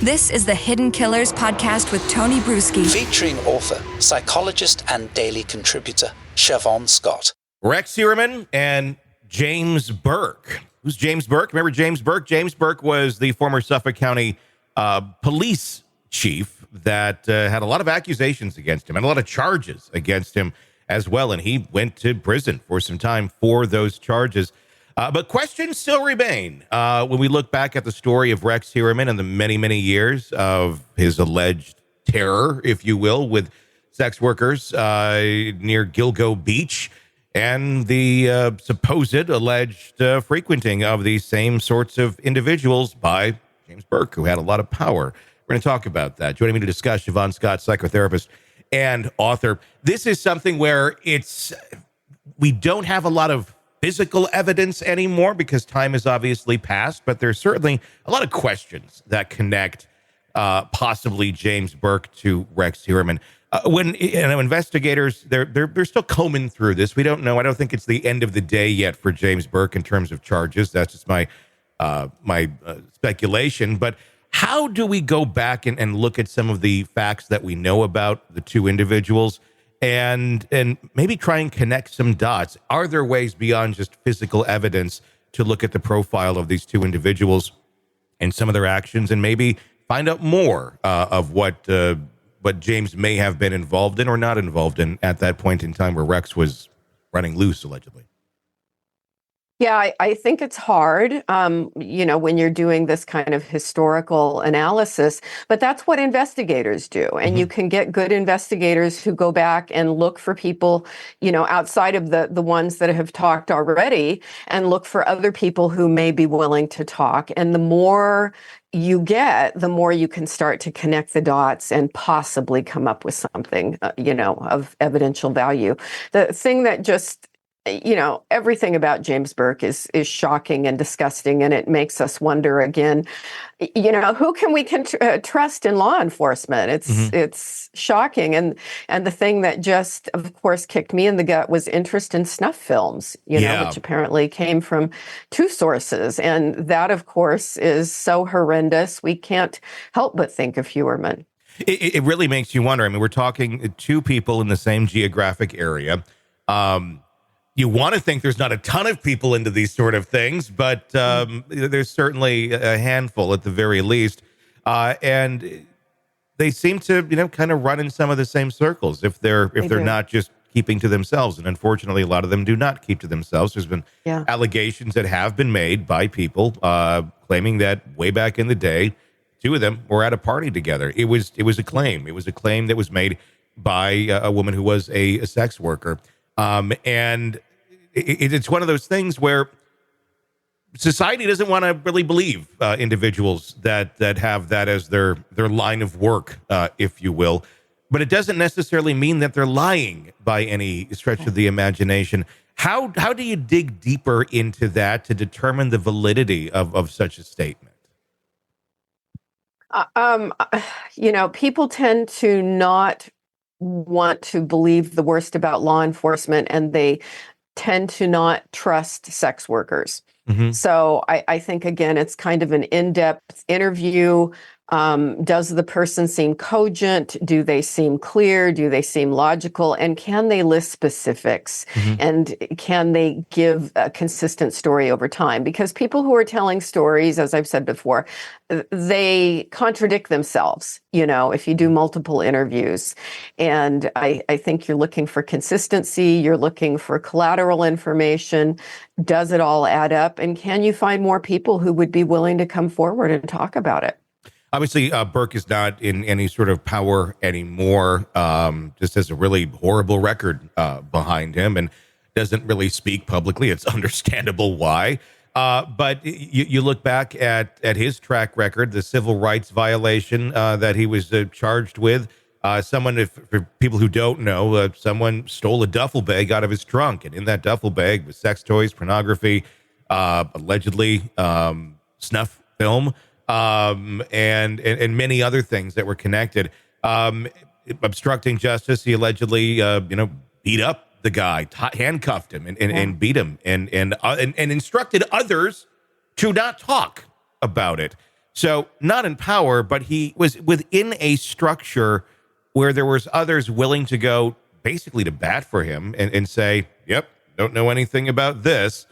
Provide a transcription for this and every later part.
This is the Hidden Killers podcast with Tony Brueski. Featuring author, psychologist, and daily contributor, Shavaun Scott. Rex Heuermann and James Burke. Who's James Burke? Remember James Burke? James Burke was the former Suffolk County police chief that had a lot of accusations against him and a lot of charges against him as well. And he went to prison for some time for those charges. But questions still remain when we look back at the story of Rex Heuermann and the many, many years of his alleged terror, if you will, with sex workers near Gilgo Beach and the supposed alleged frequenting of these same sorts of individuals by James Burke, who had a lot of power. We're going to talk about that. Joining me to discuss, Shavaun Scott, psychotherapist and author. This is something where we don't have a lot of physical evidence anymore because time has obviously passed, but there's certainly a lot of questions that connect possibly James Burke to Rex Heuermann. When investigators, they're still combing through this. We don't know. I don't think it's the end of the day yet for James Burke in terms of charges. That's just my speculation. But how do we go back and look at some of the facts that we know about the two individuals and maybe try and connect some dots? Are there ways beyond just physical evidence to look at the profile of these two individuals and some of their actions and maybe find out more of what James may have been involved in or not involved in at that point in time where Rex was running loose, allegedly? Yeah, I think it's hard, when you're doing this kind of historical analysis, but that's what investigators do. And you can get good investigators who go back and look for people, outside of the ones that have talked already and look for other people who may be willing to talk. And the more you get, the more you can start to connect the dots and possibly come up with something, of evidential value. The thing that just everything about James Burke is shocking and disgusting, and it makes us wonder again, who can we trust in law enforcement? It's shocking, and the thing that just, of course, kicked me in the gut was interest in snuff films, which apparently came from two sources, and that, of course, is so horrendous. We can't help but think of Heuermann. It really makes you wonder. I mean, we're talking two people in the same geographic area. You want to think there's not a ton of people into these sort of things, but there's certainly a handful at the very least. And they seem to, kind of run in some of the same circles if they're not just keeping to themselves. And unfortunately, a lot of them do not keep to themselves. There's been allegations that have been made by people claiming that way back in the day, two of them were at a party together. It was a claim. It was a claim that was made by a woman who was a sex worker. And it's one of those things where society doesn't want to really believe individuals that have that as their line of work, if you will. But it doesn't necessarily mean that they're lying by any stretch of the imagination. How do you dig deeper into that to determine the validity of such a statement? People tend to not want to believe the worst about law enforcement, and they tend to not trust sex workers. So I think, again, it's kind of an in-depth interview. Does the person seem cogent? Do they seem clear? Do they seem logical? And can they list specifics? And can they give a consistent story over time? Because people who are telling stories, as I've said before, they contradict themselves, if you do multiple interviews. And I think you're looking for consistency. You're looking for collateral information. Does it all add up? And can you find more people who would be willing to come forward and talk about it? Obviously, Burke is not in any sort of power anymore, just has a really horrible record behind him and doesn't really speak publicly. It's understandable why. But you look back at his track record, the civil rights violation that he was charged with. For people who don't know, someone stole a duffel bag out of his trunk. And in that duffel bag was sex toys, pornography, allegedly snuff film. And many other things that were connected. Obstructing justice, he allegedly, beat up the guy, handcuffed him, and beat him, and instructed others to not talk about it. So not in power, but he was within a structure where there was others willing to go basically to bat for him and say, yep, don't know anything about this.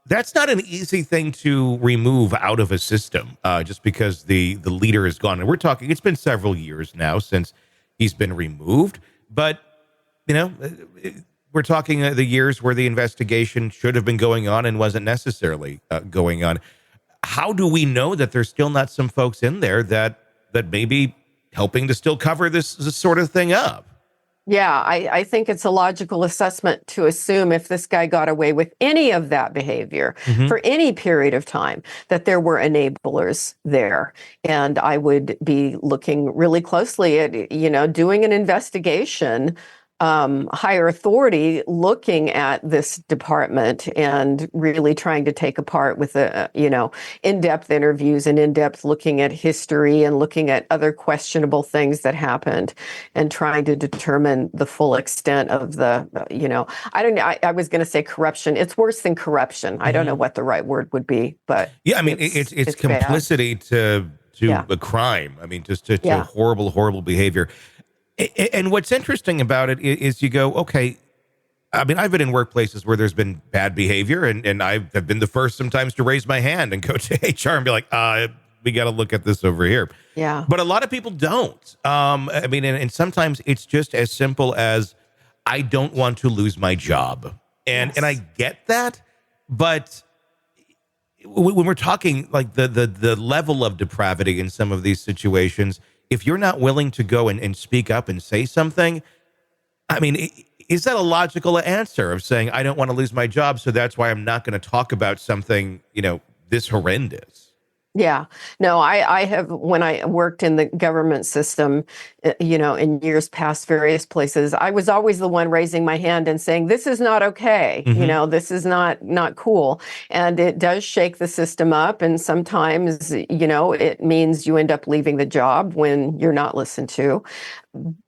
That's not an easy thing to remove out of a system just because the leader is gone. And we're talking, it's been several years now since he's been removed. But, we're talking the years where the investigation should have been going on and wasn't necessarily going on. How do we know that there's still not some folks in there that may be helping to still cover this sort of thing up? Yeah, I think it's a logical assessment to assume if this guy got away with any of that behavior for any period of time, that there were enablers there. And I would be looking really closely at, doing an investigation, higher authority looking at this department and really trying to take apart with in-depth interviews and in-depth looking at history and looking at other questionable things that happened and trying to determine the full extent of the, I don't know. I was going to say corruption. It's worse than corruption. I don't know what the right word would be, but yeah, I mean, it's complicity to a crime. I mean, just to horrible behavior. And what's interesting about it is you go, okay, I mean, I've been in workplaces where there's been bad behavior and I've been the first sometimes to raise my hand and go to HR and be like, we got to look at this over here. Yeah. But a lot of people don't. I mean, and sometimes it's just as simple as I don't want to lose my job. And I get that. But when we're talking like the level of depravity in some of these situations, if you're not willing to go and speak up and say something, I mean, is that a logical answer of saying, I don't want to lose my job, so that's why I'm not going to talk about something, this horrendous? Yeah, no, I have, when I worked in the government system, in years past, various places, I was always the one raising my hand and saying, this is not okay. This is not cool. And it does shake the system up. And sometimes, it means you end up leaving the job when you're not listened to.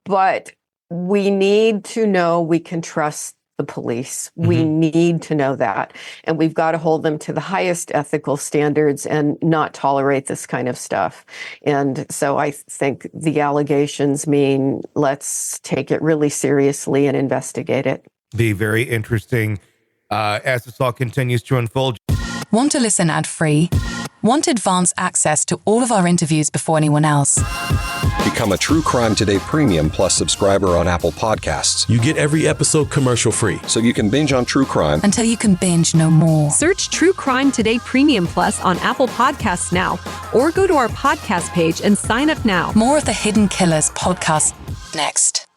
But we need to know we can trust the police. We need to know that. And we've got to hold them to the highest ethical standards and not tolerate this kind of stuff. And so I think the allegations mean let's take it really seriously and investigate it. Be very interesting as this all continues to unfold. Want to listen ad-free? Want advanced access to all of our interviews before anyone else? Become a True Crime Today Premium Plus subscriber on Apple Podcasts. You get every episode commercial-free. So you can binge on true crime until you can binge no more. Search True Crime Today Premium Plus on Apple Podcasts now, or go to our podcast page and sign up now. More of the Hidden Killers podcast next.